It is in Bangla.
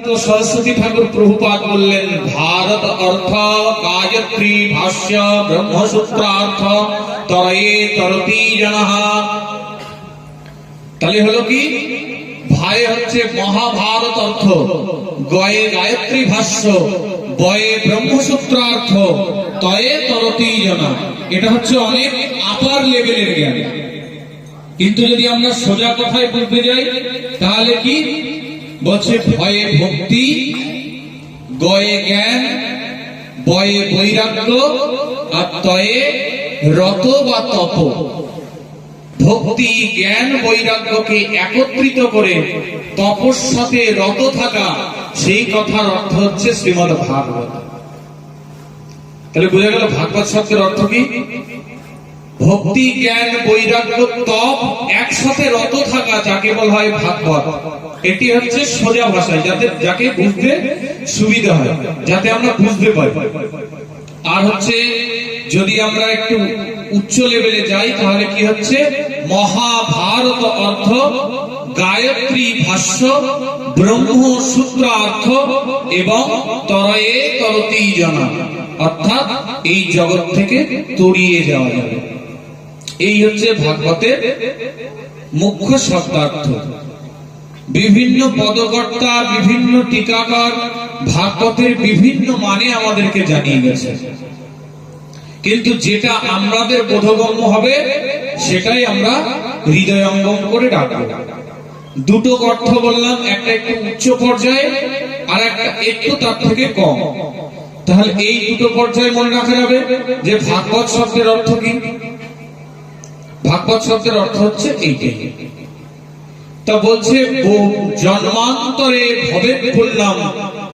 তো সরস্বতী ঠাকুর প্রভুপাদ বললেন ভারত অর্থ গায়ত্রী ভাষ্য ব্রহ্মসূত্রার্থ তরয়ে তরতি জনঃ। তাহলে হলো কি, ভাই হচ্ছে মহাভারত অর্থ, গয়ে গায়ত্রী ভাষ্য, বয়ে ব্রহ্মসূত্রার্থ, তয়ে তরতি জনঃ। এটা হচ্ছে অনেক আপার লেভেলের জ্ঞান। কিন্তু যদি আমরা সোজা কথায় বলতে যাই তাহলে কি বলছে, ভয়ে ভক্তি, গয়ে জ্ঞান, বয়ে বৈরাগ্য, আর তয়ে রত বা তপ। ভক্তি জ্ঞান বৈরাগ্যকে একত্রিত করে তপস্যাতে রত থাকা, সেই কথার অর্থ হচ্ছে শ্রীমদ্ ভাগবত। তাহলে বোঝা গেল ভাগবত শব্দের অর্থ কি? ভক্তি জ্ঞান বৈরাগ্য তপ একসাথে রত থাকা, যাকে বলা হয় ভাগবত। এটি হচ্ছে সোজা ভাষায়, যাকে বুঝতে সুবিধা হয়, যাতে আমরা বুঝতে পারি। আর হচ্ছে যদি আমরা একটু উচ্চ লেভেলে যাই তাহলে কি হচ্ছে, মহাভারত অর্থ গায়ত্রী ভাষ্য, ব্রহ্মসূত্রার্থ এবং তরয়ে তরতি জনঃ, অর্থাৎ এই জগৎ থেকে তড়িয়ে যাওয়া যাবে। এই হচ্ছে ভাগবতের মুখ্য শব্দার্থ। বিভিন্ন পদকর্তা, বিভিন্ন টিকাকার ভাগবতের বিভিন্ন মানে আমাদেরকে জানিয়ে গেছে, কিন্তু যেটা আমাদের বোধগম্য হবে সেটাই আমরা হৃদয়ঙ্গম করে রাখবো। দুটো অর্থ বললাম, একটা একটু উচ্চ পর্যায়ে আর একটা একটু তার থেকে কম। তাহলে এই দুটো পর্যায়ে মনে রাখা যাবে যে ভাগবত শব্দের অর্থ কি। ভাগবত শব্দের অর্থ হচ্ছে এইটাই। তা বলছে জন্মান্তরে ভবে বললাম